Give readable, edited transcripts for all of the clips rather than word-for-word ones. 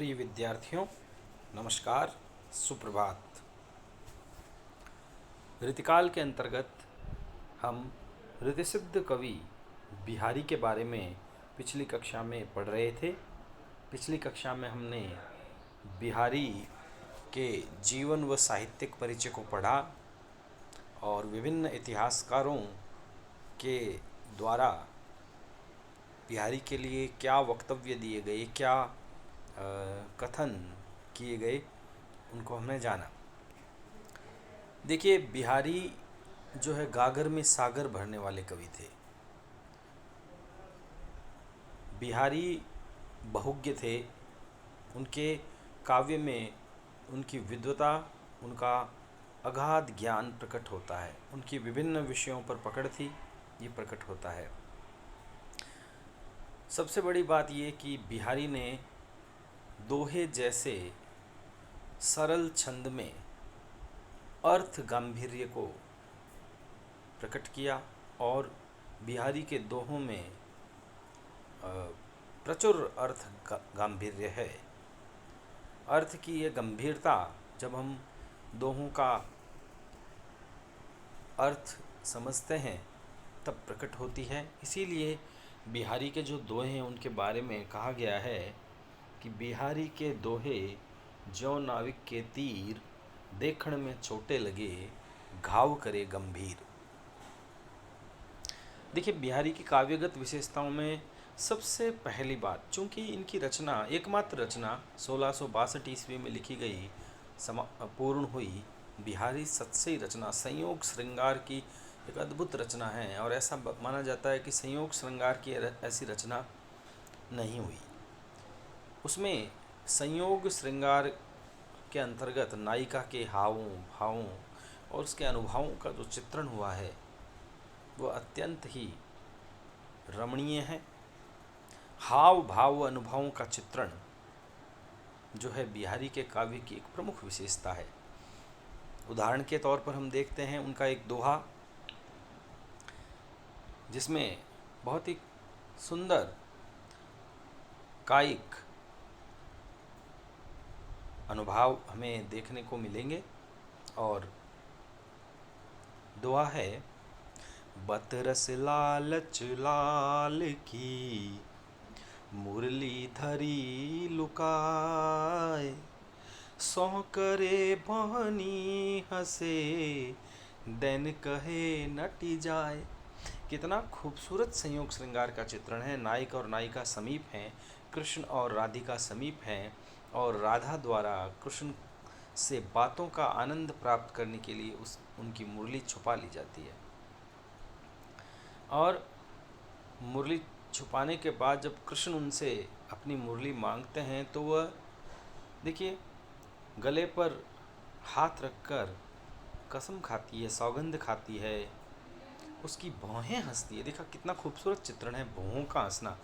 प्रिय विद्यार्थियों, नमस्कार, सुप्रभात। ऋतुकाल के अंतर्गत हम ऋतिसिद्ध कवि बिहारी के बारे में पिछली कक्षा में पढ़ रहे थे। पिछली कक्षा में हमने बिहारी के जीवन व साहित्यिक परिचय को पढ़ा और विभिन्न इतिहासकारों के द्वारा बिहारी के लिए क्या वक्तव्य दिए गए, क्या कथन किए गए, उनको हमने जाना। देखिए, बिहारी जो है गागर में सागर भरने वाले कवि थे। बिहारी बहुज्ञ थे। उनके काव्य में उनकी विद्वता, उनका अगाध ज्ञान प्रकट होता है। उनकी विभिन्न विषयों पर पकड़ थी, ये प्रकट होता है। सबसे बड़ी बात ये कि बिहारी ने दोहे जैसे सरल छंद में अर्थ गांभीर्य को प्रकट किया और बिहारी के दोहों में प्रचुर अर्थ गांभीर्य है। अर्थ की ये गंभीरता जब हम दोहों का अर्थ समझते हैं तब प्रकट होती है। इसीलिए बिहारी के जो दोहे हैं उनके बारे में कहा गया है कि बिहारी के दोहे ज्यों नाविक के तीर, देखण में छोटे लगे, घाव करे गंभीर। देखिए, बिहारी की काव्यगत विशेषताओं में सबसे पहली बात, चूंकि इनकी रचना एकमात्र रचना 1662 ईस्वी में लिखी गई पूर्ण हुई, बिहारी सतसई रचना संयोग श्रृंगार की एक अद्भुत रचना है और ऐसा माना जाता है कि संयोग श्रृंगार की ऐसी रचना नहीं हुई। उसमें संयोग श्रृंगार के अंतर्गत नायिका के हावों भावों और उसके अनुभवों का जो चित्रण हुआ है वह अत्यंत ही रमणीय है। हाव भाव अनुभवों का चित्रण जो है बिहारी के काव्य की एक प्रमुख विशेषता है। उदाहरण के तौर पर हम देखते हैं उनका एक दोहा जिसमें बहुत ही सुंदर कायिक अनुभव हमें देखने को मिलेंगे और दोहा है, बतरस लालच लाल की, मुरली धरी लुकाए, सौ करे बहनी हंसे, दैन कहे नटी जाए। कितना खूबसूरत संयोग श्रृंगार का चित्रण है। नायक और नायिका समीप हैं, कृष्ण और राधिका समीप हैं और राधा द्वारा कृष्ण से बातों का आनंद प्राप्त करने के लिए उनकी मुरली छुपा ली जाती है और मुरली छुपाने के बाद जब कृष्ण उनसे अपनी मुरली मांगते हैं तो वह देखिए गले पर हाथ रखकर कसम खाती है, सौगंध खाती है, उसकी भौहें हंसती है। देखा कितना खूबसूरत चित्रण है भौहों का हंसना।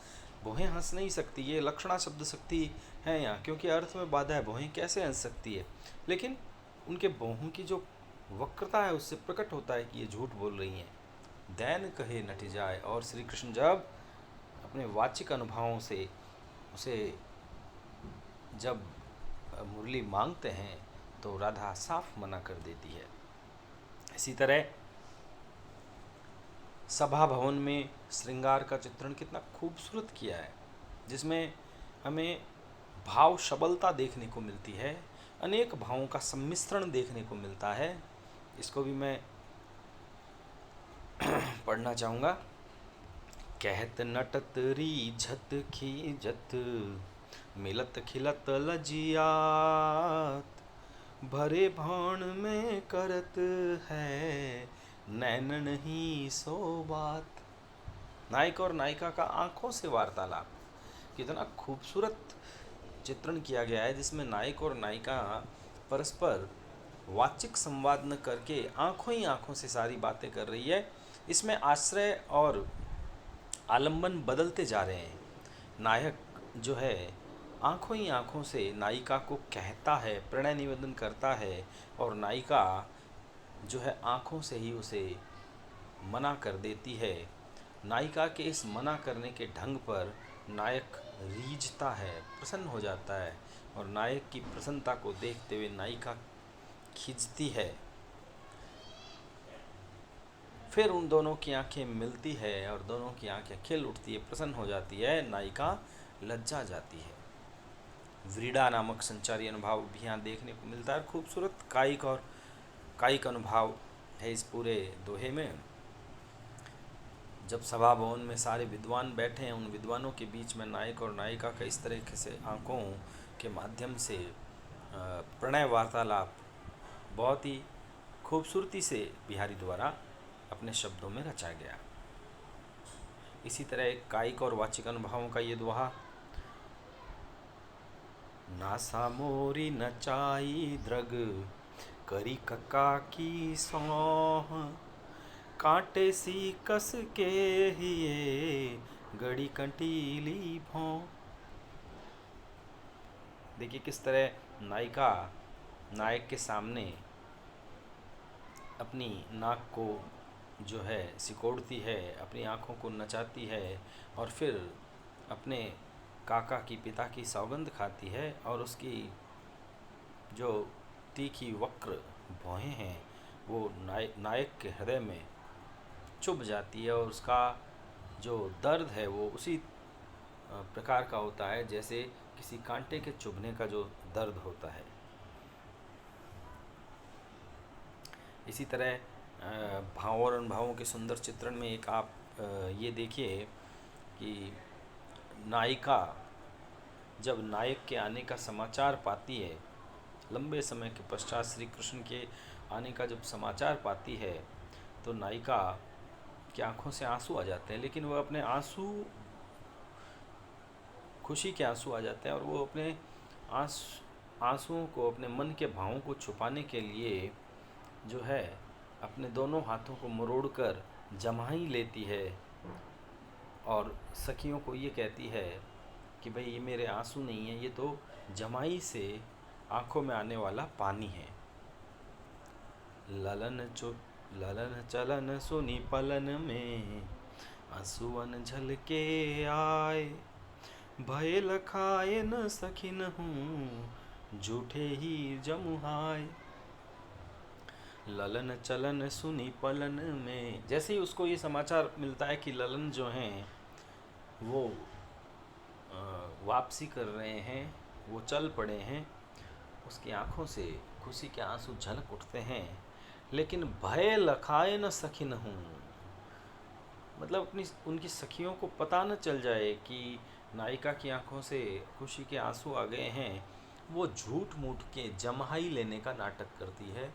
भौहें हंस नहीं सकती, ये लक्षणा शब्द शक्ति है यहाँ, क्योंकि अर्थ में बाधा है। भौहें कैसे हंस सकती है, लेकिन उनके भौहों की जो वक्रता है उससे प्रकट होता है कि ये झूठ बोल रही हैं। दैन कहे नट जाए, और श्री कृष्ण जब अपने वाचिक अनुभवों से उसे जब मुरली मांगते हैं तो राधा साफ मना कर देती है। इसी तरह सभा भवन में श्रृंगार का चित्रण कितना खूबसूरत किया है, जिसमें हमें भाव सबलता देखने को मिलती है, अनेक भावों का सम्मिश्रण देखने को मिलता है। इसको भी मैं पढ़ना चाहूँगा। कहत नटत रीझत खीजत, मिलत खिलत लजियात, भरे भाण में करत है, नैन नहीं सो बात। नायक और नायिका का आंखों से वार्तालाप, कितना खूबसूरत चित्रण किया गया है, जिसमें नायक और नायिका परस्पर वाचिक संवाद न करके आंखों ही आंखों से सारी बातें कर रही है। इसमें आश्रय और आलंबन बदलते जा रहे हैं। नायक जो है आंखों ही आंखों से नायिका को कहता है, प्रणय निवेदन करता है, और नायिका जो है आंखों से ही उसे मना कर देती है। नायिका के इस मना करने के ढंग पर नायक रीझता है, प्रसन्न हो जाता है, और नायक की प्रसन्नता को देखते हुए नायिका खिंचती है। फिर उन दोनों की आंखें मिलती है और दोनों की आंखें खिल उठती है, प्रसन्न हो जाती है, नायिका लज्जा जाती है। व्रीड़ा नामक संचारी अनुभाव भी यहाँ देखने को मिलता है। खूबसूरत कायिक अनुभाव है इस पूरे दोहे में। जब सभा भवन में सारे विद्वान बैठे हैं, उन विद्वानों के बीच में नायक और नायिका का इस तरह से आंखों के माध्यम से प्रणय वार्तालाप बहुत ही खूबसूरती से बिहारी द्वारा अपने शब्दों में रचा गया। इसी तरह कायिक और वाचिक अनुभावों का ये दोहा, नासा मोरी नचाई द्रग करी कक्का की सौह, कांटे सी कस के हिये गड़ी कंटीली भों। देखिए किस तरह नायिका नायक के सामने अपनी नाक को जो है सिकोड़ती है, अपनी आँखों को नचाती है, और फिर अपने काका की पिता की सौगंध खाती है, और उसकी जो तीखी वक्र भौहें हैं वो नायक के हृदय में चुभ जाती है, और उसका जो दर्द है वो उसी प्रकार का होता है जैसे किसी कांटे के चुभने का जो दर्द होता है। इसी तरह भाव और अनुभवों के सुंदर चित्रण में एक आप ये देखिए कि नायिका जब नायक के आने का समाचार पाती है, लंबे समय के पश्चात श्री कृष्ण के आने का जब समाचार पाती है, तो नायिका की आंखों से आंसू आ जाते हैं, लेकिन वह अपने खुशी के आंसू आ जाते हैं, और वो अपने आंसुओं को, अपने मन के भावों को छुपाने के लिए जो है अपने दोनों हाथों को मरोड़कर जमाई लेती है, और सखियों को ये कहती है कि भाई ये मेरे आंसू नहीं है, ये तो जमाई से आंखों में आने वाला पानी है। ललन चलन सुनी पलन में, आंसुअन झलके आए, भय लखाए न सखिन हूँ झूठे ही जमुहाय। ललन चलन सुनी पलन में, जैसे ही उसको ये समाचार मिलता है कि ललन जो हैं वो वापसी कर रहे हैं, वो चल पड़े हैं, उसकी आंखों से खुशी के आंसू झलक उठते हैं, लेकिन भय लखाए न सखिन हूँ, मतलब उनकी सखियों को पता न चल जाए कि नायिका की आंखों से खुशी के आंसू आ गए हैं। वो झूठ मूठ के जमाई लेने का नाटक करती है,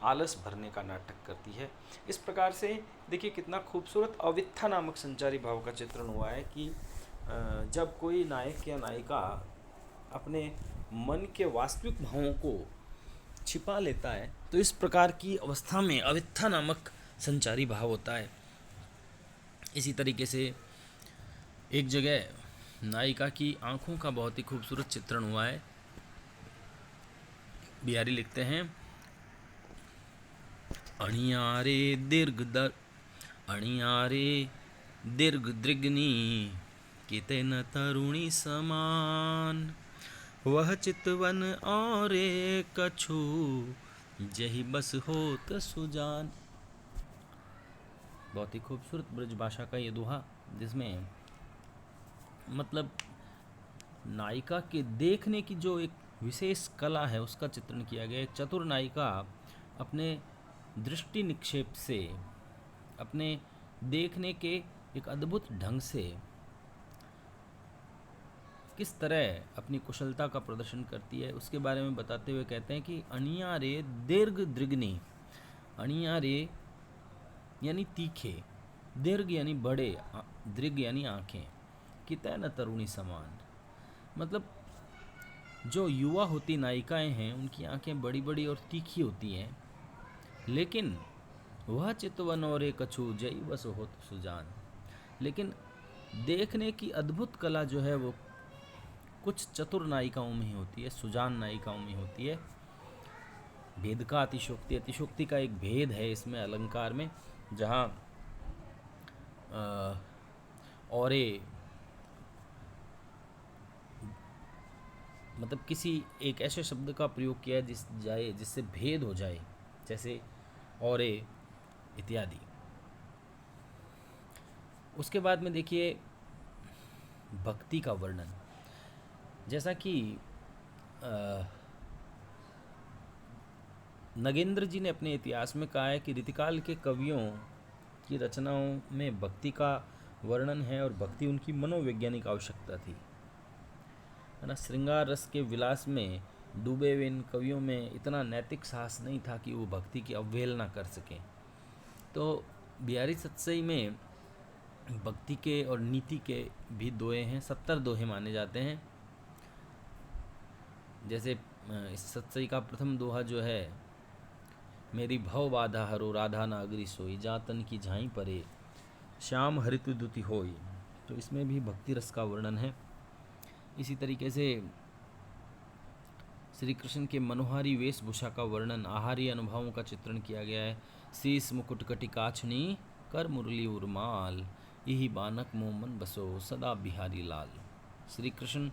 आलस भरने का नाटक करती है। इस प्रकार से देखिए कितना खूबसूरत अवित्था नामक संचारी भाव का चित्रण हुआ है कि जब कोई नायक या नायिका अपने मन के वास्तविक भावों को छिपा लेता है, तो इस प्रकार की अवस्था में अवित्था नामक संचारी भाव होता है। इसी तरीके से एक जगह नायिका की आंखों का बहुत ही खूबसूरत चित्रण हुआ है। बिहारी लिखते हैं, अणियारे दीर्घ दृग्नी किते न तरुणी समान, वह चितवन और कछु जही बस होत सुजान। बहुत ही खूबसूरत ब्रज भाषा का ये दोहा, जिसमें मतलब नायिका के देखने की जो एक विशेष कला है उसका चित्रण किया गया। एक चतुर नायिका अपने दृष्टि निक्षेप से, अपने देखने के एक अद्भुत ढंग से किस तरह अपनी कुशलता का प्रदर्शन करती है, उसके बारे में बताते हुए कहते हैं कि अणिया रे दीर्घ दृग्नि, अणिया रे यानी तीखे, दीर्घ यानी बड़े, दृग यानी आँखें, कितै न तरुणी समान, मतलब जो युवा होती नायिकाएं हैं उनकी आंखें बड़ी बड़ी और तीखी होती हैं, लेकिन वह चितवन और कछु जई बस होत सुजान, लेकिन देखने की अद्भुत कला जो है वो कुछ चतुर नायिकाओं में ही होती है, सुजान नायिकाओं में होती है। भेद का अतिशोक्ति, अतिशोक्ति का एक भेद है इसमें अलंकार में, जहाँ औरे मतलब किसी एक ऐसे शब्द का प्रयोग किया जाए जिससे भेद हो जाए, जैसे और इत्यादि। उसके बाद में देखिए भक्ति का वर्णन, जैसा कि नगेंद्र जी ने अपने इतिहास में कहा है कि रीतिकाल के कवियों की रचनाओं में भक्ति का वर्णन है और भक्ति उनकी मनोवैज्ञानिक आवश्यकता थी, है ना। श्रृंगार रस के विलास में डूबे हुए इन कवियों में इतना नैतिक साहस नहीं था कि वो भक्ति की अवहेलना कर सकें। तो बिहारी सतसई में भक्ति के और नीति के भी दोहे हैं, 70 दोहे माने जाते हैं। जैसे इस सतसई का प्रथम दोहा जो है, मेरी भव बाधा हरो राधा नागरी सोई, जातन की झाई परे श्याम हरितु दुति होई, तो इसमें भी भक्ति रस का वर्णन है। इसी तरीके से श्री कृष्ण के मनोहारी वेशभूषा का वर्णन, आहारी अनुभवों का चित्रण किया गया है। शीस मुकुट कटि काछनी कर मुरली उर्माल, यही बानक मोमन बसो सदा बिहारी लाल। श्री कृष्ण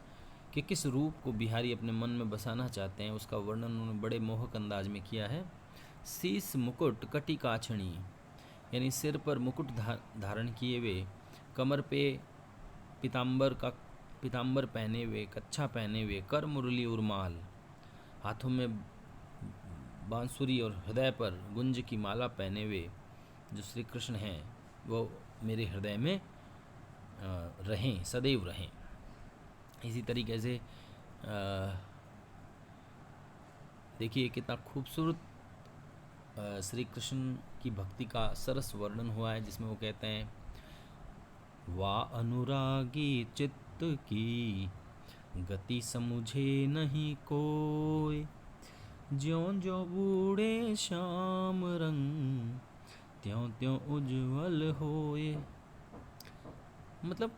के किस रूप को बिहारी अपने मन में बसाना चाहते हैं उसका वर्णन उन्होंने बड़े मोहक अंदाज में किया है। शीस मुकुट कटि काछणी, यानी सिर पर मुकुट धारण किए हुए, कमर पे पीताम्बर पहने हुए, कच्छा पहने हुए, कर मुरली उर्माल, हाथों में बांसुरी और हृदय पर गुंज की माला पहने हुए जो श्री कृष्ण हैं वो मेरे हृदय में रहें, सदैव रहें। इसी तरीके से देखिए कितना खूबसूरत श्री कृष्ण की भक्ति का सरस वर्णन हुआ है, जिसमें वो कहते हैं, वाह अनुरागी चित्त की गति समुझे नहीं कोई, ज्यों ज्यों बूढ़े श्याम रंग त्यों त्यों उज्ज्वल होए। मतलब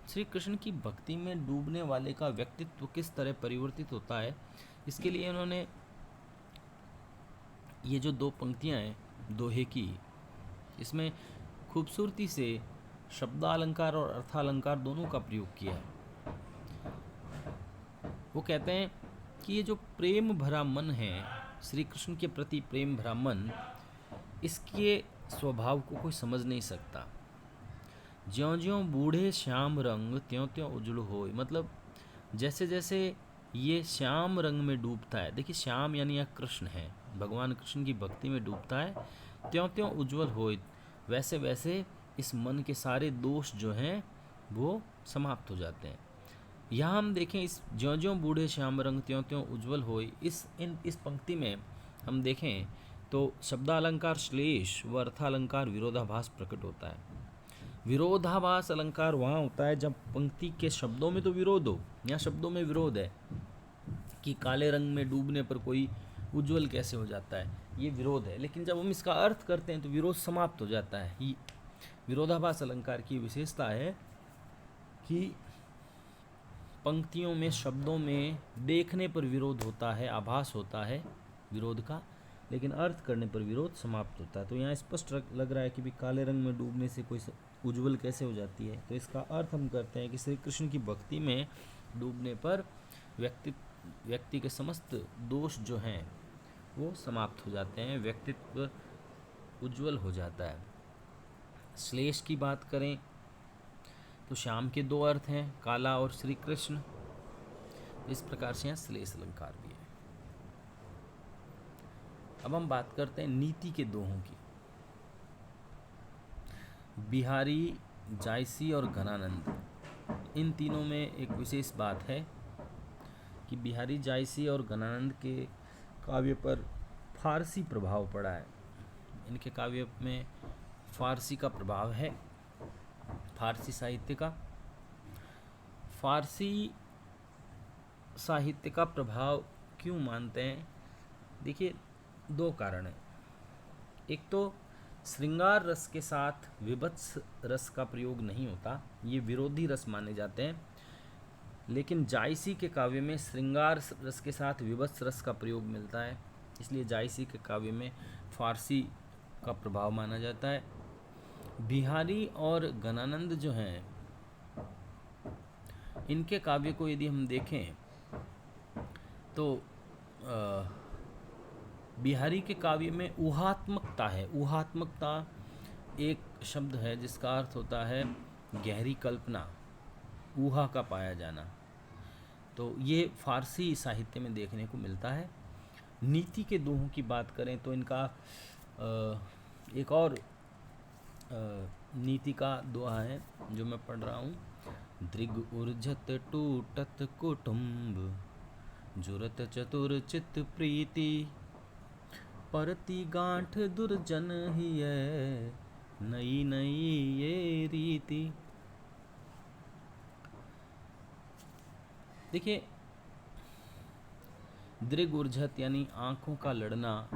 श्री कृष्ण की भक्ति में डूबने वाले का व्यक्तित्व किस तरह परिवर्तित होता है, इसके लिए उन्होंने ये जो दो पंक्तियां हैं दोहे की, इसमें खूबसूरती से शब्दालंकार और अर्थालंकार दोनों का प्रयोग किया है। वो कहते हैं कि ये जो प्रेम भरा मन है, श्री कृष्ण के प्रति प्रेम भरा मन, इसके स्वभाव को कोई समझ नहीं सकता। ज्यों ज्यों बूढ़े श्याम रंग त्यों त्यों उज्जवल होए, मतलब जैसे जैसे ये श्याम रंग में डूबता है, देखिए श्याम यानी यह कृष्ण है, भगवान कृष्ण की भक्ति में डूबता है, त्यों त्यों उज्जवल होए, वैसे वैसे इस मन के सारे दोष जो हैं वो समाप्त हो जाते हैं। यहाँ हम देखें, इस ज्यों ज्यों बूढ़े श्याम रंग त्यों त्यों उज्जवल होए, इस पंक्ति में हम देखें तो शब्दालंकार श्लेष व अर्थालंकार विरोधाभास प्रकट होता है। विरोधाभास अलंकार वहाँ होता है जब पंक्ति के शब्दों में तो विरोध हो, यहाँ शब्दों में विरोध है कि काले रंग में डूबने पर कोई उज्जवल कैसे हो जाता है, ये विरोध है। लेकिन जब हम इसका अर्थ करते हैं तो विरोध समाप्त हो जाता है। ये विरोधाभास अलंकार की विशेषता है कि पंक्तियों में, शब्दों में देखने पर विरोध होता है, आभास होता है विरोध का, लेकिन अर्थ करने पर विरोध समाप्त होता है। तो यहाँ स्पष्ट लग रहा है कि भी काले रंग में डूबने से कोई उज्जवल कैसे हो जाती है। तो इसका अर्थ हम करते हैं कि श्री कृष्ण की भक्ति में डूबने पर व्यक्ति के समस्त दोष जो हैं वो समाप्त हो जाते हैं, व्यक्तित्व उज्जवल हो जाता है। श्लेष की बात करें तो श्याम के दो अर्थ हैं, काला और श्री कृष्ण। इस प्रकार से यहाँ श्लेष अलंकार भी है। अब हम बात करते हैं नीति के दोहों की। बिहारी, जायसी और घनानंद, इन तीनों में एक विशेष बात है कि बिहारी, जायसी और घनानंद के काव्य पर फारसी प्रभाव पड़ा है। इनके काव्य में फारसी का प्रभाव है, फारसी साहित्य का। फारसी साहित्य का प्रभाव क्यों मानते हैं? देखिए दो कारण हैं। एक तो श्रृंगार रस के साथ विभत्स रस का प्रयोग नहीं होता, ये विरोधी रस माने जाते हैं। लेकिन जायसी के काव्य में श्रृंगार रस के साथ विभत्स रस का प्रयोग मिलता है, इसलिए जायसी के काव्य में फारसी का प्रभाव माना जाता है। बिहारी और घनानंद जो हैं, इनके काव्य को यदि हम देखें तो बिहारी के काव्य में ऊहात्मकता है। ऊहात्मकता एक शब्द है जिसका अर्थ होता है गहरी कल्पना, ऊहा का पाया जाना। तो ये फारसी साहित्य में देखने को मिलता है। नीति के दोहों की बात करें तो इनका एक और नीति का दोहा है जो मैं पढ़ रहा हूँ। दृग ऊर्जत टूटत कुटुम्ब, जुरत चतुर चित प्रीति, परति गांठ दुर्जन ही है, नई नई ये रीति। देखिए, दृग ऊर्जत यानी आँखों का लड़ना।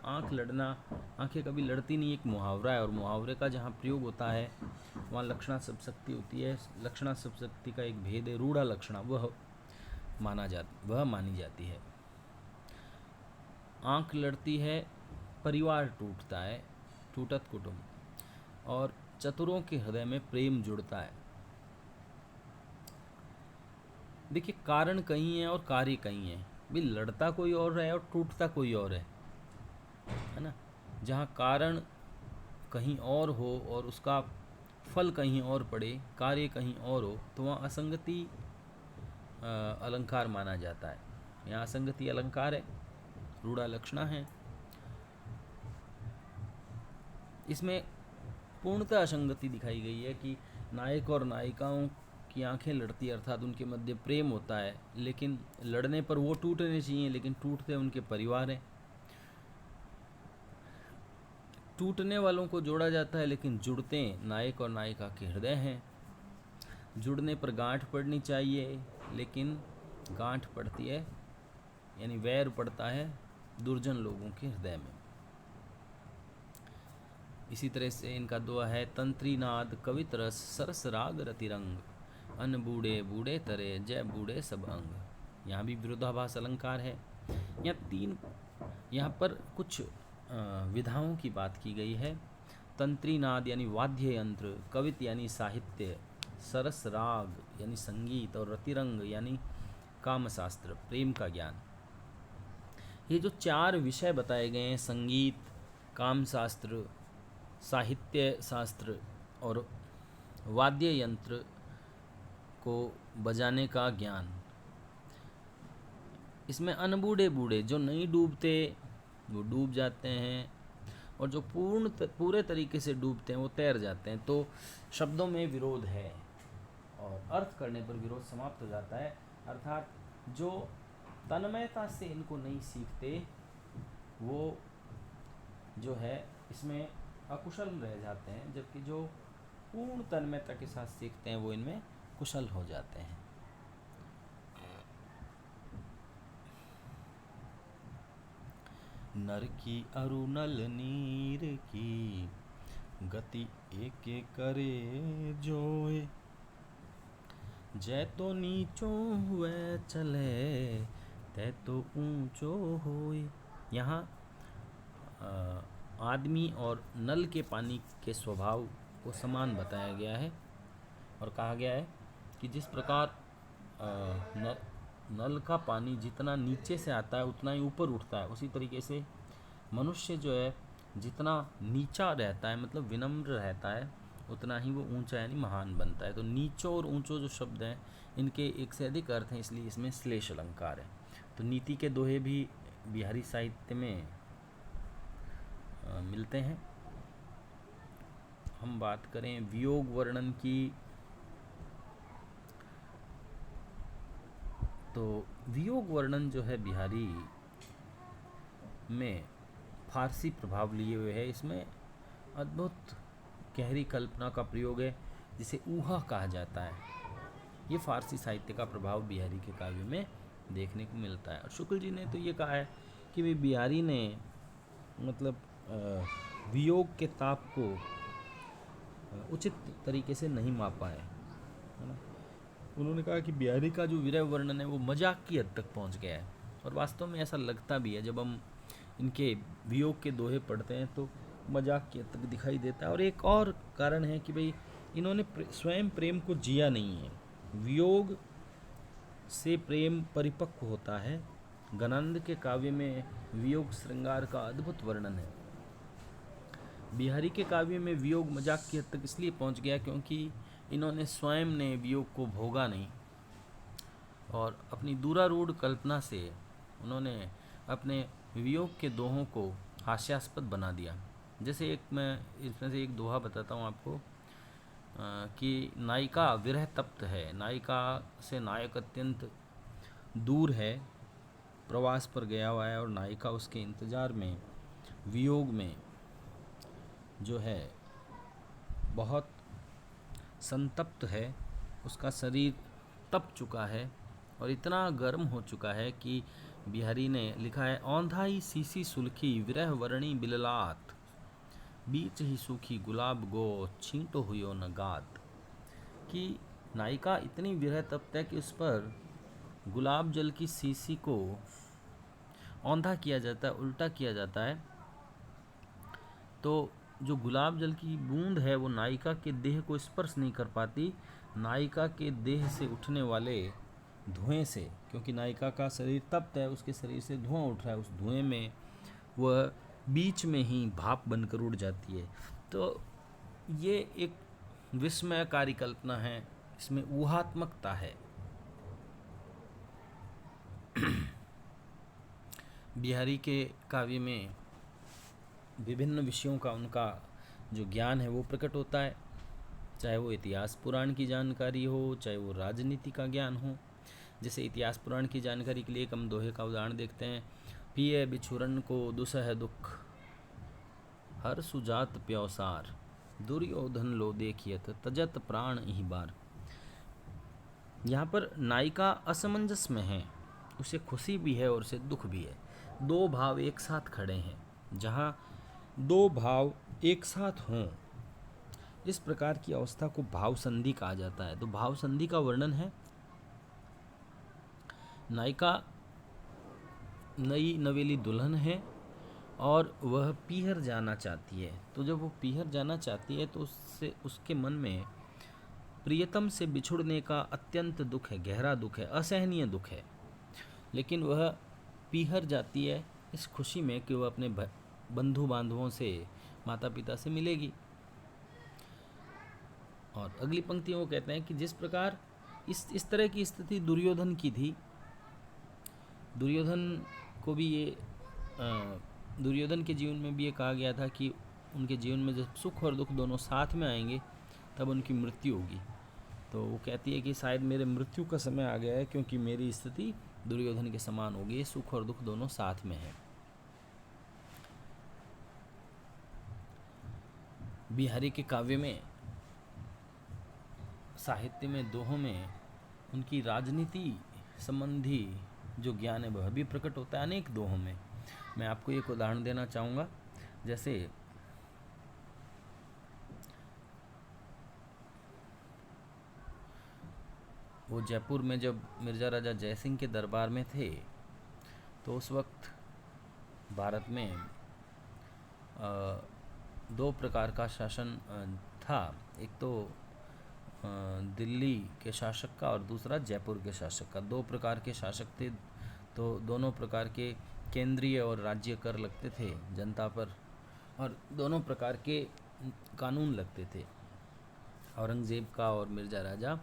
आँख लड़ना, आँखें कभी लड़ती नहीं, एक मुहावरा है, और मुहावरे का जहाँ प्रयोग होता है वहाँ लक्षणा शब्दशक्ति होती है। लक्षणा शब्दशक्ति का एक भेद है, रूढ़ा लक्षणा, वह मानी जाती है। आँख लड़ती है, परिवार टूटता है, टूटत कुटुंब, और चतुरों के हृदय में प्रेम जुड़ता है। देखिए, कारण कहीं है और कार्य कहीं है। भी लड़ता कोई और है और टूटता कोई और है ना। जहाँ कारण कहीं और हो और उसका फल कहीं और पड़े, कार्य कहीं और हो, तो वहाँ असंगति अलंकार माना जाता है। यहाँ असंगति अलंकार है, रूढ़ा लक्षणा है। इसमें पूर्णतः असंगति दिखाई गई है कि नायक और नायिकाओं की आंखें लड़ती, अर्थात उनके मध्य प्रेम होता है, लेकिन लड़ने पर वो टूटने चाहिए, लेकिन टूटते उनके परिवार हैं। टूटने वालों को जोड़ा जाता है, लेकिन जुड़ते नायक और नायिका के हृदय हैं। जुड़ने पर गांठ पड़नी चाहिए, लेकिन गांठ पड़ती है, यानी वैर पड़ता है दुर्जन लोगों के हृदय में। इसी तरह से इनका दोहा है, तंत्री नाद कवित रस, सरस राग रतिरंग, अन बूढ़े बूढ़े तरे, जय बूढ़े सब अंग। यहाँ भी विरोधाभास अलंकार है। यहाँ पर कुछ विधाओं की बात की गई है। तंत्री नाद यानी वाद्य यंत्र, कवित यानी साहित्य, सरस राग यानी संगीत, और रतिरंग यानी कामशास्त्र, प्रेम का ज्ञान। ये जो 4 विषय बताए गए हैं, संगीत, कामशास्त्र, साहित्य शास्त्र और वाद्य यंत्र को बजाने का ज्ञान, इसमें अनबूढ़े बूढ़े जो नहीं डूबते वो डूब जाते हैं, और जो पूरे तरीके से डूबते हैं वो तैर जाते हैं। तो शब्दों में विरोध है और अर्थ करने पर विरोध समाप्त हो जाता है। अर्थात जो तन्मयता से इनको नहीं सीखते वो जो है इसमें अकुशल रह जाते हैं, जबकि जो पूर्ण तन्मयता के साथ सीखते हैं वो इनमें कुशल हो जाते हैं। नर की अरुणल नीर की, गति एक करे जोए, जय तो नीचो हुए चले, तय तो ऊंचो होए। यहाँ आदमी और नल के पानी के स्वभाव को समान बताया गया है, और कहा गया है कि जिस प्रकार नल का पानी जितना नीचे से आता है उतना ही ऊपर उठता है, उसी तरीके से मनुष्य जो है जितना नीचा रहता है, मतलब विनम्र रहता है, उतना ही वो ऊंचा यानी महान बनता है। तो नीचो और ऊंचो जो शब्द हैं इनके एक से अधिक अर्थ हैं, इसलिए इसमें श्लेष अलंकार है। तो नीति के दोहे भी बिहारी साहित्य में मिलते हैं। हम बात करें वियोग वर्णन की, तो वियोग वर्णन जो है बिहारी में फारसी प्रभाव लिए हुए है। इसमें अद्भुत गहरी कल्पना का प्रयोग है, जिसे ऊहा कहा जाता है। ये फारसी साहित्य का प्रभाव बिहारी के काव्य में देखने को मिलता है। और शुक्ल जी ने तो ये कहा है कि वे बिहारी ने मतलब वियोग के ताप को उचित तरीके से नहीं मापा है ना। उन्होंने कहा कि बिहारी का जो विरह वर्णन है वो मजाक की हद तक पहुंच गया है, और वास्तव में ऐसा लगता भी है। जब हम इनके वियोग के दोहे पढ़ते हैं तो मजाक की हद तक दिखाई देता है। और एक और कारण है कि भाई इन्होंने स्वयं प्रेम को जिया नहीं है। वियोग से प्रेम परिपक्व होता है, गणानंद के काव्य में वियोग श्रृंगार का अद्भुत वर्णन है। बिहारी के काव्य में वियोग मजाक की हद तक इसलिए पहुंच गया क्योंकि इन्होंने स्वयं ने वियोग को भोगा नहीं और अपनी दूरारूढ़ कल्पना से उन्होंने अपने वियोग के दोहों को हास्यास्पद बना दिया। जैसे एक मैं इसमें से एक दोहा बताता हूँ आपको कि नायिका विरह तप्त है, नायिका से नायक अत्यंत दूर है, प्रवास पर गया हुआ है और नायिका उसके इंतज़ार में वियोग में जो है बहुत संतप्त है, उसका शरीर तप चुका है और इतना गर्म हो चुका है कि बिहारी ने लिखा है औंधाई सीसी सुलखी विरह वर्णी बिललात बीच ही सूखी गुलाब गो छींटो हुयो न गात। कि नायिका इतनी विरह तप्त है कि उस पर गुलाब जल की सीसी को औंधा किया जाता है, उल्टा किया जाता है, तो जो गुलाब जल की बूंद है वो नायिका के देह को स्पर्श नहीं कर पाती, नायिका के देह से उठने वाले धुएं से, क्योंकि नायिका का शरीर तप्त है, उसके शरीर से धुआं उठ रहा है, उस धुएं में वह बीच में ही भाप बनकर उड़ जाती है। तो ये एक विस्मयकारी कल्पना है, इसमें ऊहात्मकता है। बिहारी के काव्य में विभिन्न विषयों का उनका जो ज्ञान है वो प्रकट होता है, चाहे वो इतिहास पुराण की जानकारी हो, चाहे वो राजनीति का ज्ञान हो। जैसे इतिहास पुराण की जानकारी के लिए एक हम दोहे का उदाहरण देखते हैं। पिए बिछुरन को दुसह दुख हर सुजात प्यौसार दुर्योधन लो देखियत तजत प्राण इहि बार। यहाँ पर नायिका असमंजस में है, उसे खुशी भी है और उसे दुख भी है, दो भाव एक साथ खड़े हैं। जहाँ दो भाव एक साथ हों, इस प्रकार की अवस्था को भाव संधि कहा जाता है। तो भाव संधि का वर्णन है, नायिका नई नवेली दुल्हन है और वह पीहर जाना चाहती है। तो जब वो पीहर जाना चाहती है तो उससे उसके मन में प्रियतम से बिछुड़ने का अत्यंत दुख है, गहरा दुख है, असहनीय दुख है। लेकिन वह पीहर जाती है इस खुशी में कि वह अपने बंधु बांधवों से, माता पिता से मिलेगी। और अगली पंक्ति में वो कहते हैं कि जिस प्रकार इस तरह की स्थिति दुर्योधन की थी, दुर्योधन को भी ये दुर्योधन के जीवन में भी ये कहा गया था कि उनके जीवन में जब सुख और दुख दोनों साथ में आएंगे तब उनकी मृत्यु होगी। तो वो कहती है कि शायद मेरे मृत्यु का समय आ गया है, क्योंकि मेरी स्थिति दुर्योधन के समान होगी, सुख और दुख दोनों साथ में है। बिहारी के काव्य में, साहित्य में, दोहों में उनकी राजनीति संबंधी जो ज्ञान है वह भी प्रकट होता है अनेक दोहों में। मैं आपको एक उदाहरण देना चाहूँगा। जैसे वो जयपुर में जब मिर्ज़ा राजा जयसिंह के दरबार में थे तो उस वक्त भारत में दो प्रकार का शासन था। एक तो दिल्ली के शासक का और दूसरा जयपुर के शासक का। दो प्रकार के शासक थे, तो दोनों प्रकार के केंद्रीय और राज्य कर लगते थे जनता पर, और दोनों प्रकार के कानून लगते थे, औरंगज़ेब का और मिर्ज़ा राजा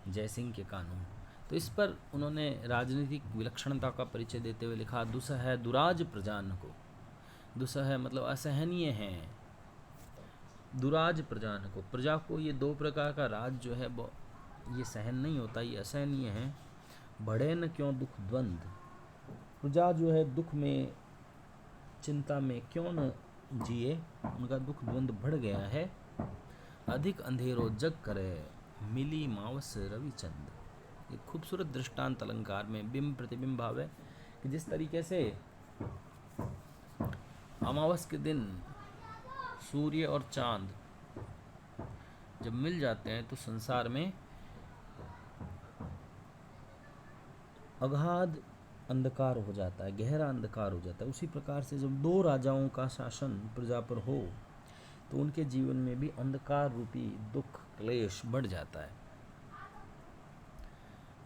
जयसिंह के कानून। तो इस पर उन्होंने राजनीतिक विलक्षणता का परिचय देते हुए लिखा, दुसह दुराज प्रजान को। दुसह मतलब असहनीय हैं, दुराज प्रजान को, प्रजा को ये दो प्रकार का राज जो है वो ये सहन नहीं होता, ये असहनीय है। बढ़े न क्यों दुख द्वंद, प्रजा जो है दुख में, चिंता में क्यों न जिए, उनका दुख द्वंद बढ़ गया है। अधिक अंधेरो जग करे मिली मावस रविचंद। एक खूबसूरत दृष्टांत अलंकार में बिंब प्रतिबिंब भाव है कि जिस तरीके से अमावस के दिन सूर्य और चांद जब मिल जाते हैं तो संसार में अगाध अंधकार हो जाता है, गहरा अंधकार हो जाता है। उसी प्रकार से जब दो राजाओं का शासन प्रजा पर हो तो उनके जीवन में भी अंधकार रूपी दुख क्लेश बढ़ जाता है।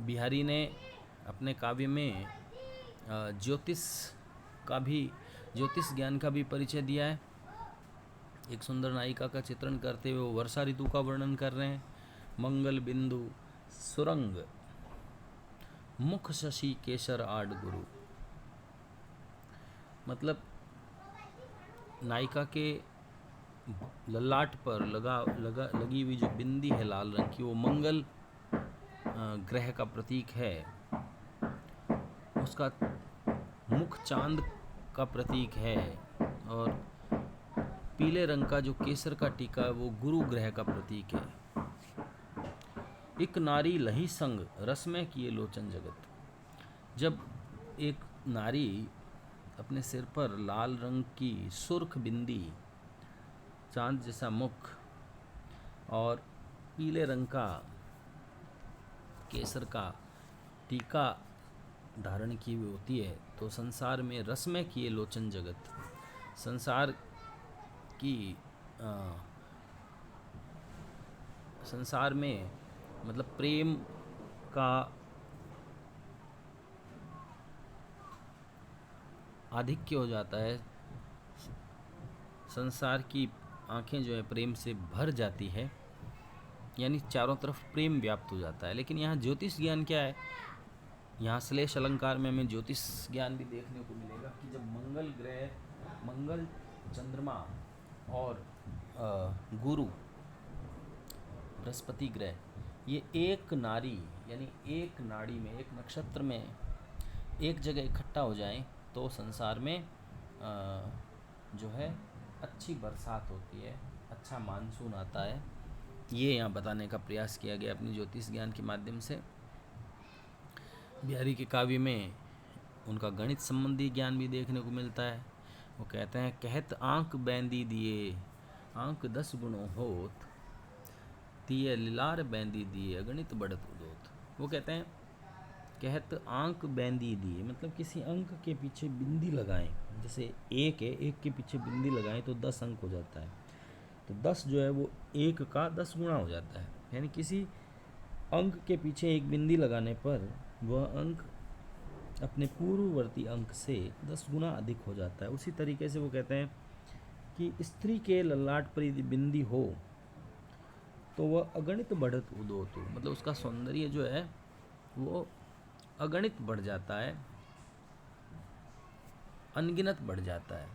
बिहारी ने अपने काव्य में ज्योतिष ज्ञान का भी परिचय दिया है। एक सुंदर नायिका का चित्रण करते हुए वो वर्षा ऋतु का वर्णन कर रहे हैं। मंगल बिंदु सुरंग मुख शशि केसर आड गुरु, मतलब नायिका के ललाट पर लगी हुई जो बिंदी है लाल रंग की, वो मंगल ग्रह का प्रतीक है। उसका मुख चांद का प्रतीक है और पीले रंग का जो केसर का टीका है वो गुरु ग्रह का प्रतीक है। एक नारी लही संग रसमय किए लोचन जगत, जब एक नारी अपने सिर पर लाल रंग की सुर्ख बिंदी, चांद जैसा मुख और पीले रंग का केसर का टीका धारण की हुई होती है, तो संसार में रसमय किए लोचन जगत, संसार की संसार में मतलब प्रेम का आधिक्य हो जाता है। संसार की आंखें जो है प्रेम से भर जाती है, यानी चारों तरफ प्रेम व्याप्त हो जाता है। लेकिन यहाँ ज्योतिष ज्ञान क्या है, यहाँ श्लेष अलंकार में हमें ज्योतिष ज्ञान भी देखने को मिलेगा कि जब मंगल ग्रह, मंगल, चंद्रमा और गुरु बृहस्पति ग्रह, ये एक नारी यानी एक नाड़ी में, एक नक्षत्र में एक जगह इकट्ठा हो जाएं तो संसार में जो है अच्छी बरसात होती है, अच्छा मानसून आता है। ये यहाँ बताने का प्रयास किया गया अपनी ज्योतिष ज्ञान के माध्यम से। बिहारी के काव्य में उनका गणित संबंधी ज्ञान भी देखने को मिलता है। वो कहते हैं, कहत आंक बैंदी दिए आंक 10 गुणों होत, तिये लिलार बैंदी दिए अगणित बढ़त उदोत। वो कहते हैं कहत आंक बैंदी दिए, मतलब किसी अंक के पीछे बिंदी लगाएं, जैसे एक है, एक के पीछे बिंदी लगाएं तो 10 अंक हो जाता है, तो 10 जो है वो एक का 10 गुना हो जाता है। यानी किसी अंक के पीछे एक बिंदी लगाने पर वह अंक अपने पूर्ववर्ती अंक से 10 गुना अधिक हो जाता है। उसी तरीके से वो कहते हैं कि स्त्री के ललाट पर यदि बिंदी हो तो वह अगणित बढ़त उदोत, मतलब उसका सौंदर्य जो है वो अगणित बढ़ जाता है, अनगिनत बढ़ जाता है।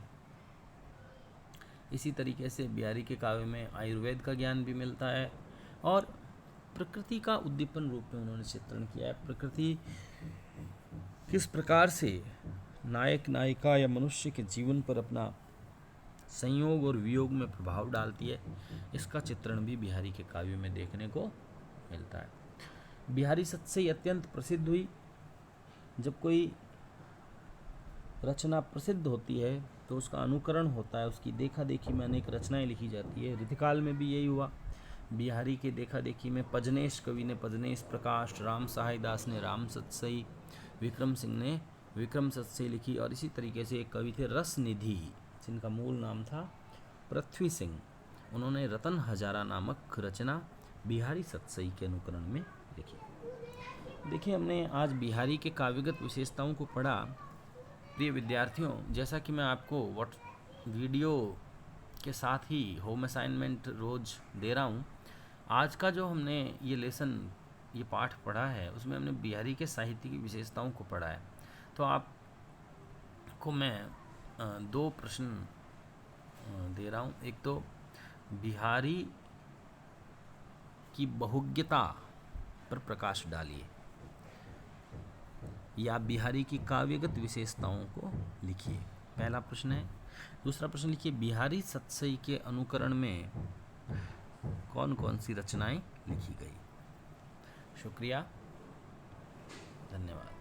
इसी तरीके से बिहारी के काव्य में आयुर्वेद का ज्ञान भी मिलता है और प्रकृति का उद्दीपन रूप में उन्होंने चित्रण किया है। प्रकृति किस प्रकार से नायक नायिका या मनुष्य के जीवन पर अपना संयोग और वियोग में प्रभाव डालती है, इसका चित्रण भी बिहारी के काव्य में देखने को मिलता है। बिहारी सत्सई अत्यंत प्रसिद्ध हुई। जब कोई रचना प्रसिद्ध होती है तो उसका अनुकरण होता है, उसकी देखा देखी में अनेक रचनाएं लिखी जाती है। रीतिकाल में भी यही हुआ। बिहारी के देखा देखी में पजनेश कवि ने पजनेश प्रकाश, राम सहाय दास ने राम सत्सई, विक्रम सिंह ने विक्रम सत्सई लिखी। और इसी तरीके से एक कवि थे रस निधि, जिनका मूल नाम था पृथ्वी सिंह, उन्होंने रतन हजारा नामक रचना बिहारी सत्सई के अनुकरण में लिखी। देखिए, हमने आज बिहारी के काव्यगत विशेषताओं को पढ़ा। प्रिय विद्यार्थियों, जैसा कि मैं आपको वीडियो के साथ ही होम असाइनमेंट रोज़ दे रहा हूँ, आज का जो हमने ये लेसन, ये पाठ पढ़ा है, उसमें हमने बिहारी के साहित्य की विशेषताओं को पढ़ा है। तो आपको मैं 2 प्रश्न दे रहा हूँ। एक तो बिहारी की बहुज्ञता पर प्रकाश डालिए, या बिहारी की काव्यगत विशेषताओं को लिखिए, पहला प्रश्न है। दूसरा प्रश्न लिखिए, बिहारी सत्सई के अनुकरण में कौन कौन सी रचनाएं लिखी गई। शुक्रिया, धन्यवाद।